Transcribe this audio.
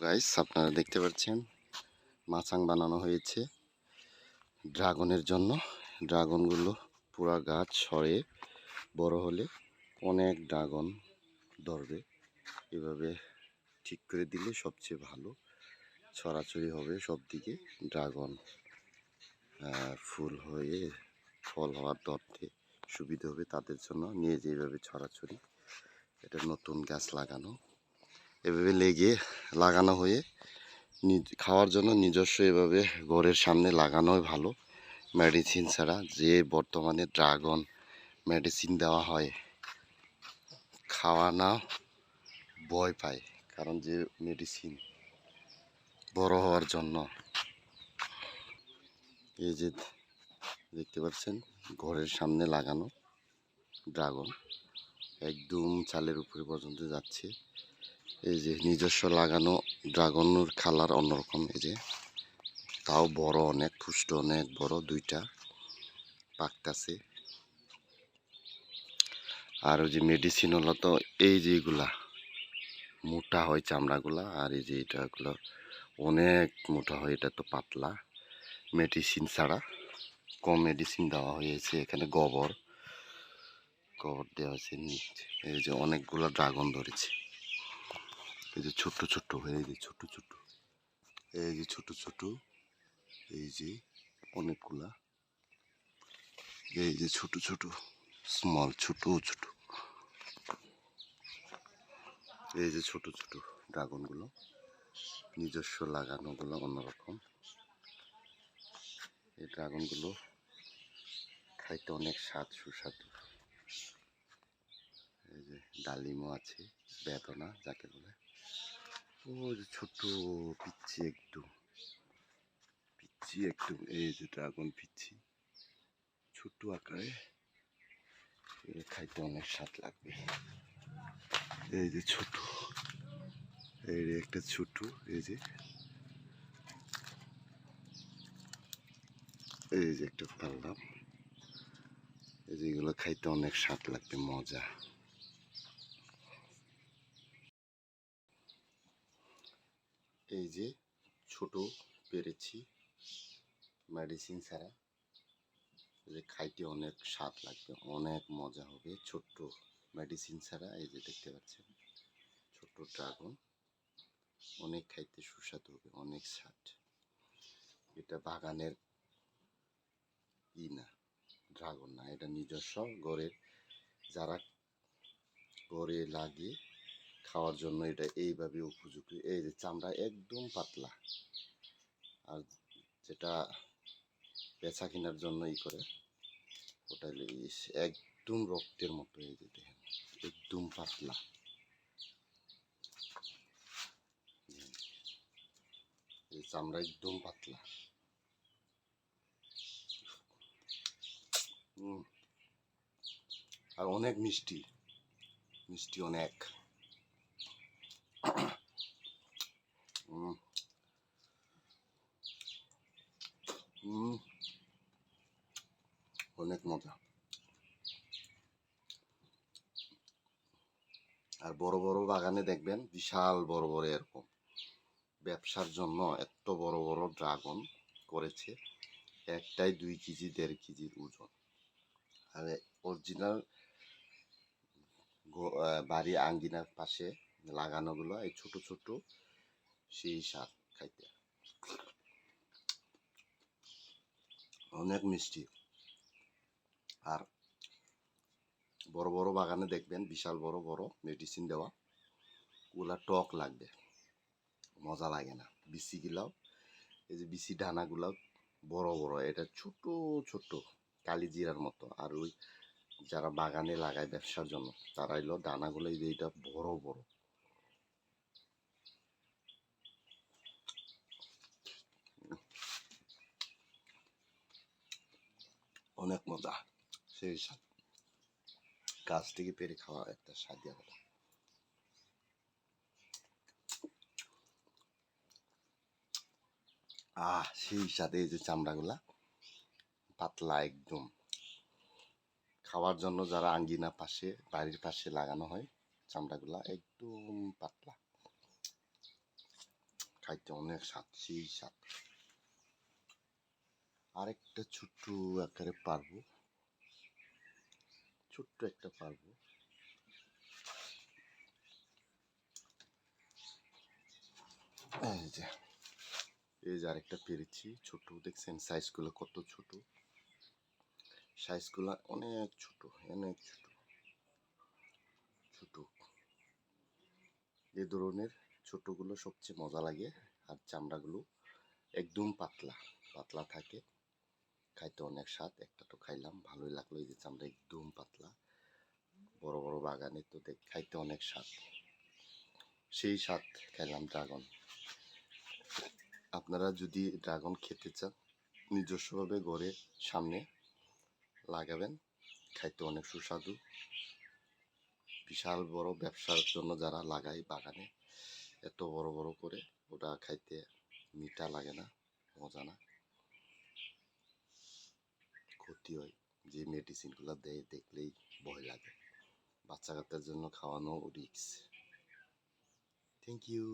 Guys, আপনারা দেখতে পাচ্ছেন মাচাং বানানো হয়েছে ড্রাগনের জন্য। ড্রাগনগুলো পুরা গাছ সরে বড় হলে অনেক ড্রাগন ধরবে। এভাবে ঠিক করে দিলে সবচেয়ে ভালো, ছড়াছড়ি হবে সব দিকে। ড্রাগন ফুল হয়ে ফল হওয়ার ধরতে সুবিধা হবে তাদের জন্য। নিয়ে যেভাবে ছড়াছড়ি, এটা নতুন গাছ লাগানো, এভাবে লেগে লাগানো হয়ে খাওয়ার জন্য নিজস্ব এভাবে ঘরের সামনে লাগানোই ভালো, মেডিসিন ছাড়া। যে বর্তমানে ড্রাগন মেডিসিন দেওয়া হয়, খাওয়া না ভয় পায়, কারণ যে মেডিসিন বড় হওয়ার জন্য। এই যে দেখতে পাচ্ছেন ঘরের সামনে লাগানো ড্রাগন একদম চালের উপরে পর্যন্ত যাচ্ছে। এই যে নিজস্ব লাগানো ড্রাগনের কালার অন্যরকম। এই যে তাও বড়, অনেক পুষ্ট, অনেক বড়, দুইটা পাকতাছে। আর ওই যে মেডিসিন হলো তো এই যে এগুলা মোটা হয় চামড়াগুলা, আর এই যে এটাগুলো অনেক মোটা হয়, এটা তো পাতলা। মেডিসিন ছাড়া, কম মেডিসিন দেওয়া হয়েছে। এখানে গোবর দেওয়া হয়েছে। এই যে অনেকগুলো ড্রাগন ধরেছে। এই যে ছোট ছোট, এই যে ছোট ছোট, এই যে ছোট ছোট, এই যে অনেকগুলা, এই যে ছোট ছোট, স্মল, ছোট ছোট, এই যে ছোট ছোট ড্রাগনগুলো নিজস্ব লাগানোগুলো অন্যরকম। এই ড্রাগনগুলো খাইতে অনেক স্বাদ, সুস্বাদু। এই যে ডালিমও আছে, বেদনা যাকে বলে। ও যে ছোট পিচ্ছি, একদম পিচ্ছি একদম। এই যে ড্রাগন পিচ্ছি, ছোট আকারে, খাইতে অনেক স্বাদ লাগবে। এই যে ছোট, এই যে একটা ছোট, এই যে একটা পারলাম। এই যে এগুলো খাইতে অনেক স্বাদ লাগবে, মজা। এই যে ছোট পেরেছি মেডিসিন ছাড়া, যে খাইতে অনেক স্বাদ লাগবে, অনেক মজা হবে। ছোট্ট মেডিসিন ছাড়া, এই যে দেখতে পাচ্ছেন ছোট্ট ড্রাগন, অনেক খাইতে সুস্বাদু হবে, অনেক স্বাদ। এটা বাগানের না, ড্রাগন না, এটা নিজস্ব ঘরের, যারা ঘরে লাগিয়ে খাওয়ার জন্য এটা এইভাবে উপযোগী। এই যে চামড়া একদম পাতলা, আর যেটা বেচা কেনার জন্য করে, ওটা একদম রক্তের মতো। এই যে দেখেন একদম পাতলা, এই চামড়া একদম পাতলা। আর অনেক মিষ্টি, মিষ্টি অনেক। অনেক মজা। আর বড় বড় বাগানে দেখবেন বিশাল বড় বড় এরকম ব্যবসার জন্য এত বড় বড় ড্রাগন করেছে, একটাই 2 কেজি 1.5 কেজির ওজন। আর অরিজিনাল বাড়ি আঙ্গিনার পাশে লাগানোগুলো এই ছোট ছোট, সেই স্বাদ খাইতে, অনেক মিষ্টি। আর বড় বড় বাগানে দেখবেন বিশাল বড় বড় মেডিসিন দেওয়া, ওগুলা টক লাগবে, মজা লাগে না। বিচি গুলাও, এই যে বিচি ডানাগুলাও বড় বড়, এটা ছোট ছোট কালিজিরার মতো। আর ওই যারা বাগানে লাগায় ব্যবসার জন্য, তারা এলো দানাগুলো এই যে এটা বড় বড়। অনেক মজা, সেই স্বাদ। গাছ থেকে পেরে খাওয়া একটা স্বাদ আলাদা। সেই সাথে এই যে চামড়াগুলা পাতলা একদম। খাওয়ার জন্য যারা আঙ্গিনা পাশে, বাড়ির পাশে লাগানো হয়, চামড়াগুলা একদম পাতলা। খাইতে অনেক স্বাদ, সেই স্বাদ। আরেকটা ছোট্ট আকারে পারবো, ছোট্ট একটা পারবো। এই যে আরেকটা পেরেছি ছোট, দেখছেন সাইজগুলো কত ছোট, সাইজগুলো অনেক ছোট, অনেক ছোট ছোট। এই ধরনের ছোটগুলো সবচেয়ে মজা লাগে, আর চামড়াগুলো একদম পাতলা পাতলা থাকে, খাইতে অনেক স্বাদ। একটা তো খাইলাম, ভালোই লাগলো। এই যে চামড়া একদম পাতলা, বড় বড় বাগানে তো খাইতে অনেক স্বাদ, সেই স্বাদ খাইলাম ড্রাগন। আপনারা যদি ড্রাগন খেতে চান, নিজস্বভাবে ঘরের সামনে লাগাবেন, খাইতে অনেক সুস্বাদু। বিশাল বড় ব্যবসার জন্য যারা লাগায় বাগানে, এত বড় বড় করে, ওটা খাইতে মিঠা লাগে না, মজা না, ক্ষতি হয়। যে মেডিসিনগুলো দেয় দেখলেই ভয় লাগে। বাচ্চা কাচ্চার জন্য খাওয়ানো রিস্ক। Thank you.